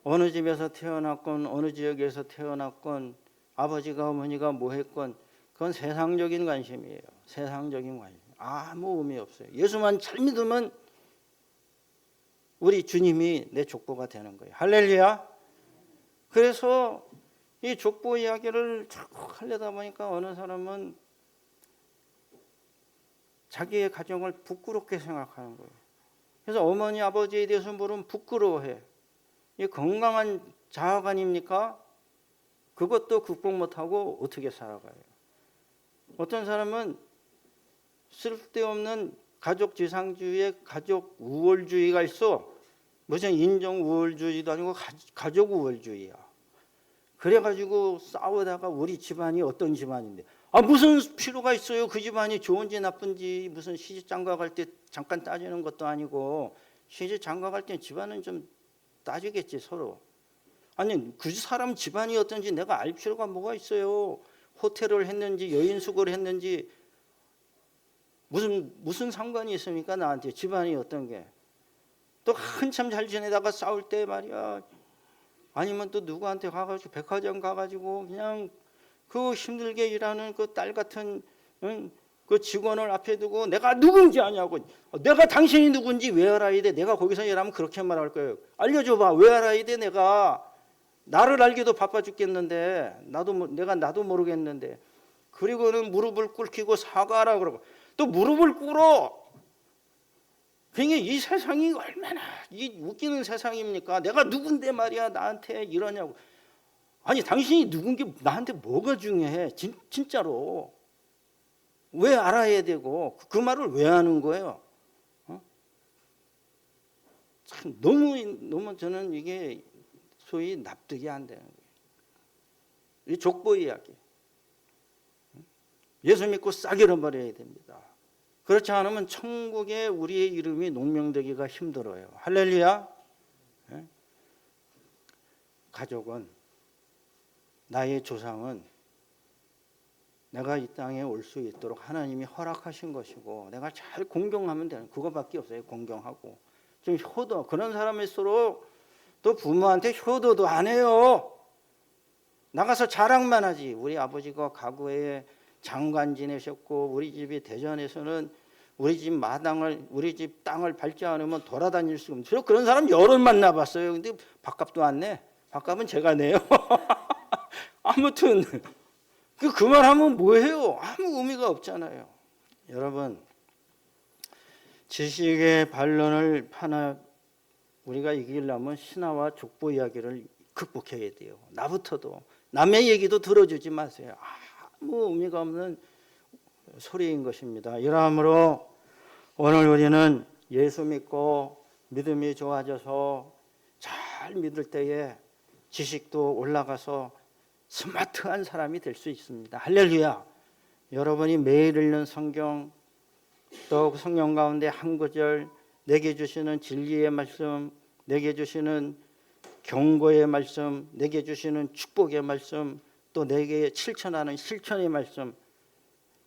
어느 집에서 태어났건 어느 지역에서 태어났건 아버지가 어머니가 뭐 했건 그건 세상적인 관심이에요. 세상적인 관심. 아무 의미 없어요. 예수만 잘 믿으면 우리 주님이 내 족보가 되는 거예요. 할렐루야. 그래서 이 족보 이야기를 자꾸 하려다 보니까 어느 사람은 자기의 가정을 부끄럽게 생각하는 거예요. 그래서 어머니 아버지에 대해서 물으면 부끄러워해. 이 건강한 자학 아닙니까? 그것도 극복 못하고 어떻게 살아가요? 어떤 사람은 쓸데없는 가족 지상주의에 가족 우월주의가 있어. 무슨 인정 우월주의도 아니고 가족 우월주의야. 그래가지고 싸우다가 우리 집안이 어떤 집안인데 무슨 필요가 있어요? 그 집안이 좋은지 나쁜지 무슨 시집 장가 갈 때 잠깐 따지는 것도 아니고 시집 장가 갈 때 집안은 좀 따지겠지 서로. 아니 그 사람 집안이 어떤지 내가 알 필요가 뭐가 있어요? 호텔을 했는지 여인숙을 했는지 무슨 상관이 있습니까? 나한테 집안이 어떤 게. 또 한참 잘 지내다가 싸울 때 말이야. 아니면 또 누구한테 가가지고 백화점 가가지고 그냥 그 힘들게 일하는 그 딸 같은 그 직원을 앞에 두고 내가 누군지 아냐고. 내가 당신이 누군지 왜 알아야 돼? 내가 거기서 일하면 그렇게 말할 거예요. 알려줘봐. 왜 알아야 돼? 내가 나를 알기도 바빠 죽겠는데 나도 모르겠는데. 그리고는 무릎을 꿇히고 사과하라 그러고 또 무릎을 꿇어. 그러니까 이 세상이 얼마나 웃기는 세상입니까? 내가 누군데 말이야 나한테 이러냐고. 아니 당신이 누군 게 나한테 뭐가 중요해? 진짜로. 왜 알아야 되고 그 말을 왜 하는 거예요? 참 너무 저는 이게 소위 납득이 안 되는 거예요. 이 족보 이야기. 예수 믿고 싹 잃어버려야 됩니다. 그렇지 않으면 천국에 우리의 이름이 농명되기가 힘들어요. 할렐루야. 가족은 나의 조상은 내가 이 땅에 올 수 있도록 하나님이 허락하신 것이고 내가 잘 공경하면 되는 그거밖에 없어요. 공경하고. 좀 효도 그런 사람일수록 또 부모한테 효도도 안 해요. 나가서 자랑만 하지. 우리 아버지가 과거에 장관 지내셨고 우리 집이 대전에서는 우리 집 마당을 우리 집 땅을 밟지 않으면 돌아다닐 수 없는 저 그런 사람 여러 만나봤어요. 근데 밥값도 안 내. 밥값은 제가 내요. 아무튼 그 말하면 뭐해요? 아무 의미가 없잖아요. 여러분 지식의 반론을 우리가 이기려면 신화와 족보 이야기를 극복해야 돼요. 나부터도 남의 얘기도 들어주지 마세요. 아무 의미가 없는 소리인 것입니다. 이러므로 오늘 우리는 예수 믿고 믿음이 좋아져서 잘 믿을 때에 지식도 올라가서 스마트한 사람이 될 수 있습니다. 할렐루야. 여러분이 매일 읽는 성경 또 성경 가운데 한 구절 내게 주시는 진리의 말씀 내게 주시는 경고의 말씀 내게 주시는 축복의 말씀 또 내게 실천하는 실천의 말씀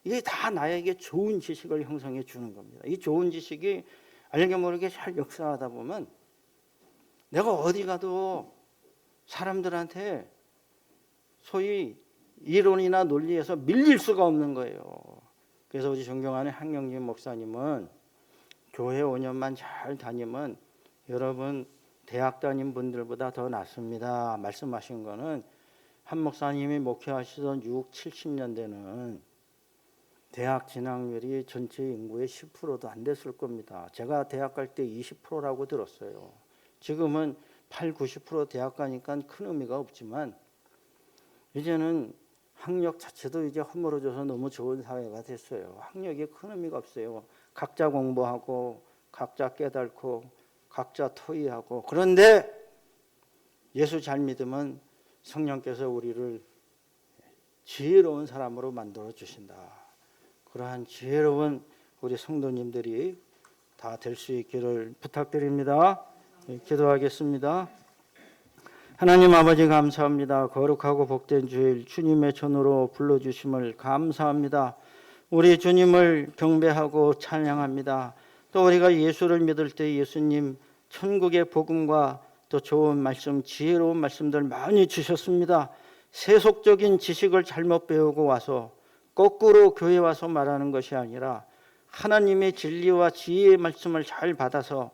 이게 다 나에게 좋은 지식을 형성해 주는 겁니다. 이 좋은 지식이 알게 모르게 잘 역사하다 보면 내가 어디 가도 사람들한테 소위 이론이나 논리에서 밀릴 수가 없는 거예요. 그래서 우리 존경하는 한경진 목사님은 교회 5년만 잘 다니면 여러분 대학 다닌 분들보다 더 낫습니다. 말씀하신 거는 한 목사님이 목회하시던 6, 70년대는 대학 진학률이 전체 인구의 10%도 안 됐을 겁니다. 제가 대학 갈 때 20%라고 들었어요. 지금은 8, 90% 대학 가니까 큰 의미가 없지만 이제는 학력 자체도 이제 허물어져서 너무 좋은 사회가 됐어요. 학력이 큰 의미가 없어요. 각자 공부하고 각자 깨닫고 각자 토의하고 그런데 예수 잘 믿으면 성령께서 우리를 지혜로운 사람으로 만들어 주신다. 그러한 지혜로운 우리 성도님들이 다 될 수 있기를 부탁드립니다. 기도하겠습니다. 하나님 아버지 감사합니다. 거룩하고 복된 주일 주님의 전으로 불러주심을 감사합니다. 우리 주님을 경배하고 찬양합니다. 또 우리가 예수를 믿을 때 예수님 천국의 복음과 또 좋은 말씀, 지혜로운 말씀들 많이 주셨습니다. 세속적인 지식을 잘못 배우고 와서 거꾸로 교회 와서 말하는 것이 아니라 하나님의 진리와 지혜의 말씀을 잘 받아서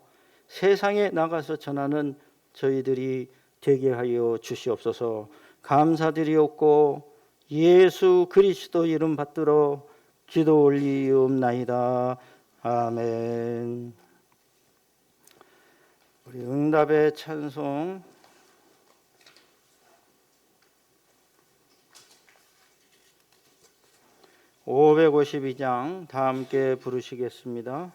세상에 나가서 전하는 저희들이 되게 하여 주시옵소서. 감사드리옵고 예수 그리스도 이름 받들어 기도 올리옵나이다. 아멘. 우리 응답의 찬송 552장 다 함께 부르시겠습니다.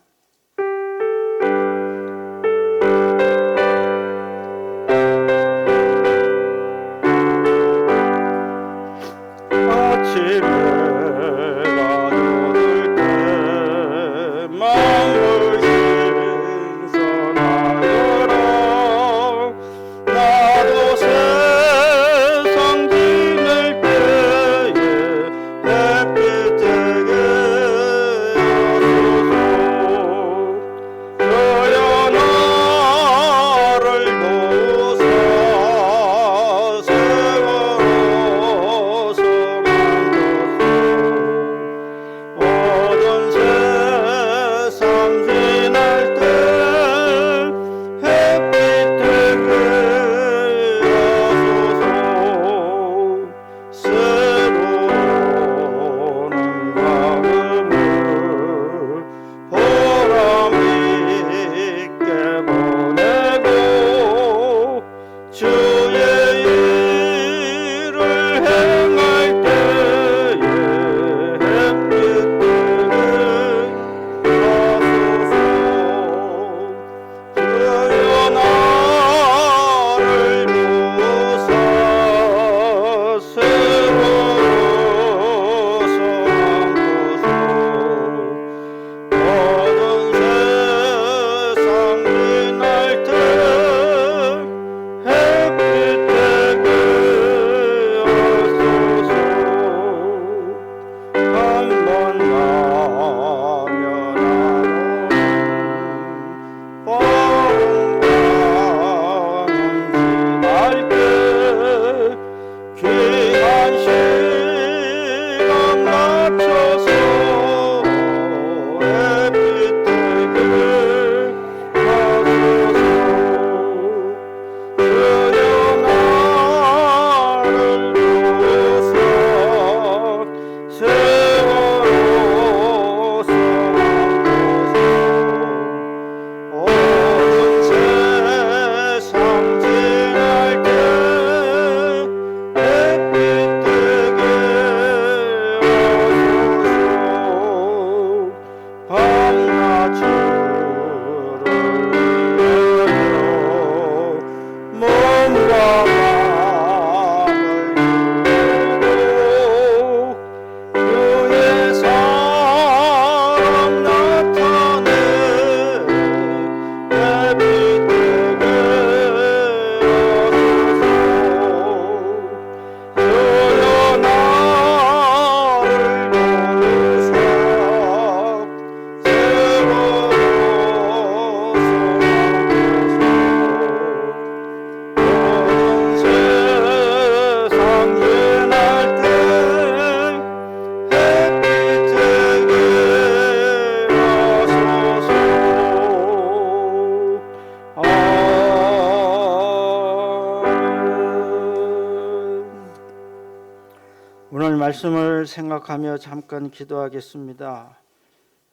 오늘 말씀을 생각하며 잠깐 기도하겠습니다.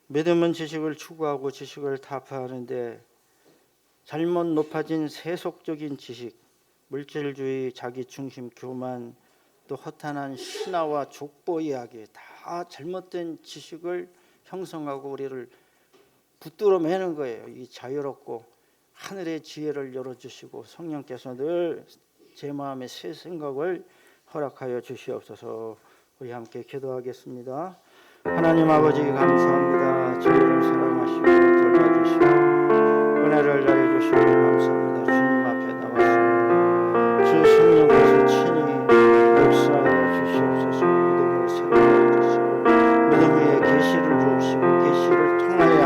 믿음은 지식을 추구하고 지식을 타파하는데 잘못 높아진 세속적인 지식, 물질주의, 자기중심, 교만, 또 허탄한 신화와 족보 이야기 다 잘못된 지식을 형성하고 우리를 붙들어 매는 거예요. 이 자유롭고 하늘의 지혜를 열어주시고 성령께서 늘 제 마음에 새 생각을 허락하여 주시옵소서. 우리 함께 기도하겠습니다. 하나님 아버지 감사합니다. 저희를 사랑하시고 돌봐주시고 은혜를 더해주시고 감사합니다. 주님 앞에 나왔습니다. 주 성령께서 친히 역사하여 주시옵소서. 믿음을 새롭게 해주시고 믿음 위에 계시를 주옵시고 계시를 통하여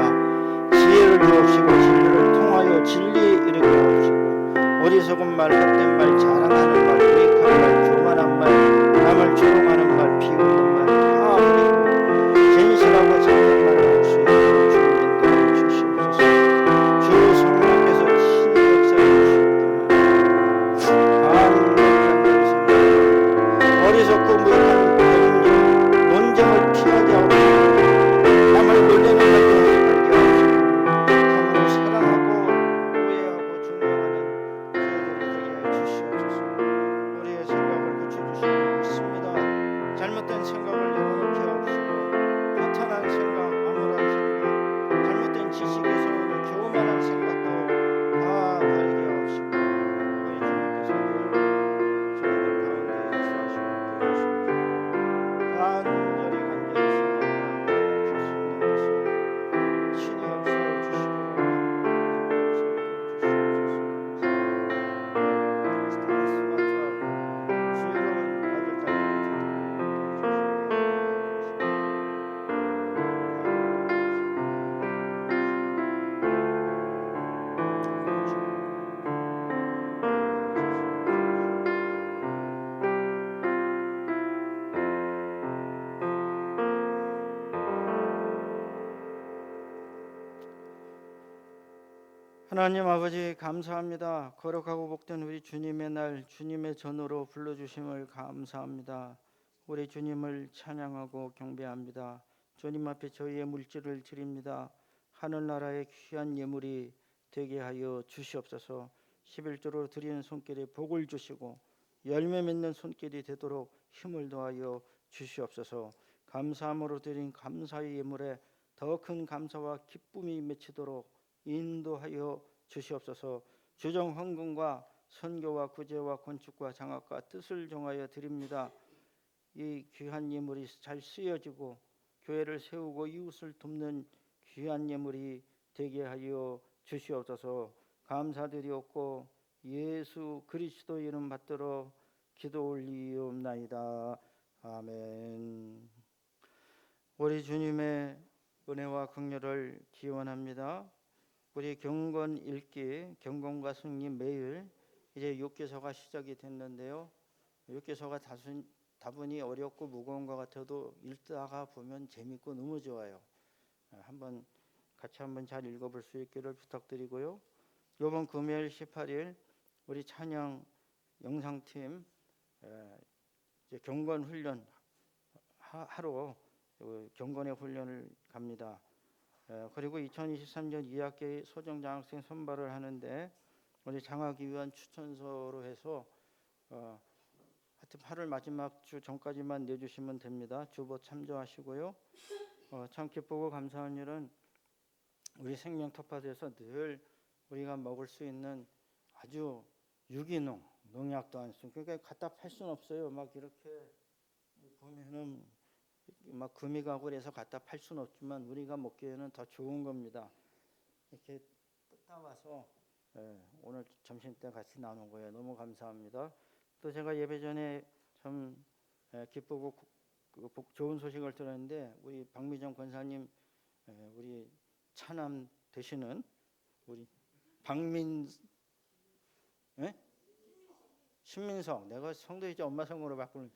지혜를 주옵시고 진리를 통하여 진리 이르게 하옵시고 어리석은 말, 헛된 말, 자랑하는 말, 유익한 말, 교만한 말, 남을 조롱하는 말, 비웃는 말 다 버리고 진실하고 참된 말을 할 수 있도록 주님 인도하여 주시옵소서. 주 성령께서 친히 역사해 주시옵기를 간절히 섬깁니다. 어리석고 무익한 권님 논쟁을 피하게 하옵소서. 남을 놀리는 말도 하지 말게 하옵소서. 참으로 사랑하고 우애하고 존경하는 저희들이 되게 하여 주시옵소서. 우리의 생각을 고쳐주시고 있습니다. 잘못된 생각을 내려놓게 하옵시고 허탄한 생각, 암울한 생각, 잘못된 지식에서 오는 교만한 생각도 다 버리게 하옵시고 우리 주님께서 늘 저희들 가운데 역사하시고 함께 하시옵소서. 간절히 생각하여 주시는 것을 친히 역사해 주시기를 하나님 아버지 감사합니다. 거룩하고 복된 우리 주님의 날 주님의 전으로 불러주심을 감사합니다. 우리 주님을 찬양하고 경배합니다. 주님 앞에 저희의 물질을 드립니다. 하늘나라의 귀한 예물이 되게 하여 주시옵소서. 11조로 드리는 손길에 복을 주시고 열매 맺는 손길이 되도록 힘을 더하여 주시옵소서. 감사함으로 드린 감사의 예물에 더 큰 감사와 기쁨이 맺히도록 인도하여 주시옵소서. 주정 헌금과 선교와 구제와 건축과 장학과 뜻을 정하여 드립니다. 이 귀한 예물이 잘 쓰여지고 교회를 세우고 이웃을 돕는 귀한 예물이 되게 하여 주시옵소서. 감사드리옵고 예수 그리스도 이름 받들어 기도 올리옵나이다. 아멘. 우리 주님의 은혜와 긍휼을 기원합니다. 우리 경건 읽기, 경건과 승리 매일 이제 6개서가 시작이 됐는데요. 6개서가 다분히 어렵고 무거운 것 같아도 읽다가 보면 재밌고 너무 좋아요. 같이 한번 잘 읽어볼 수 있기를 부탁드리고요. 이번 금요일 18일 우리 찬양 영상팀 이제 경건 훈련 하러 경건의 훈련을 갑니다. 그리고 2023년 2학기 소정장학생 선발을 하는데 우리 장학위 위원 추천서로 해서 하여튼 8월 마지막 주 전까지만 내주시면 됩니다. 주보 참조하시고요. 참 기쁘고 감사한 일은 우리 생명 텃밭에서 늘 우리가 먹을 수 있는 아주 유기농, 농약도 안 쓰고 그러니까 갖다 팔 수는 없어요. 막 이렇게 보면은 막 금이 가고 그래서 갖다 팔 수는 없지만 우리가 먹기에는 더 좋은 겁니다. 이렇게 따와서 오늘 점심 때 같이 나눈 거예요. 너무 감사합니다. 또 제가 예배 전에 참 기쁘고 좋은 소식을 들었는데 우리 박미정 권사님 우리 차남 되시는 우리 신민석 내가 성도 이제 엄마 성으로 바꾸는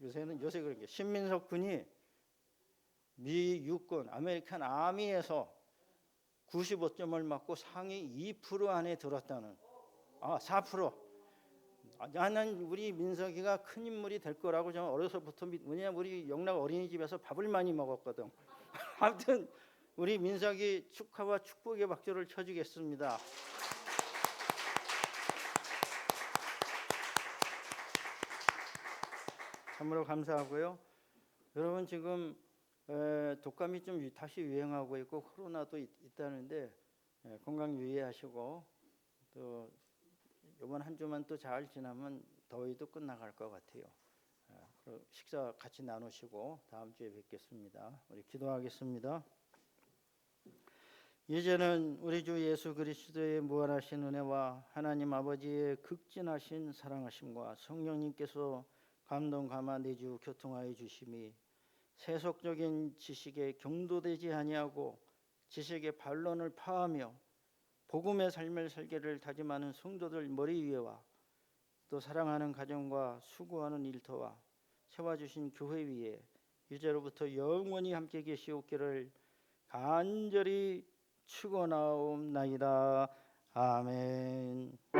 요새 그렇게 신민석 군이 미 육군 아메리칸 아미에서 95점을 맞고 상위 2% 안에 들었다는 4%. 나는 우리 민석이가 큰 인물이 될 거라고 좀 어려서부터 왜냐면 우리 영락 어린이집에서 밥을 많이 먹었거든. 아무튼 우리 민석이 축하와 축복의 박수를 쳐주겠습니다. 참으로 감사하고요. 여러분 지금 독감이 좀 다시 유행하고 있고 코로나도 있다는데 건강 유의하시고 또 이번 한 주만 또 잘 지나면 더위도 끝나갈 것 같아요. 식사 같이 나누시고 다음 주에 뵙겠습니다. 우리 기도하겠습니다. 이제는 우리 주 예수 그리스도의 무한하신 은혜와 하나님 아버지의 극진하신 사랑하심과 성령님께서 감동 감화 내주 교통하여 주심이 세속적인 지식에 경도되지 아니하고 지식의 반론을 파하며 복음의 삶을 살기를 다짐하는 성도들 머리 위에와 또 사랑하는 가정과 수고하는 일터와 세워주신 교회 위에 이제로부터 영원히 함께 계시옵기를 간절히 축원하옵나이다. 아멘.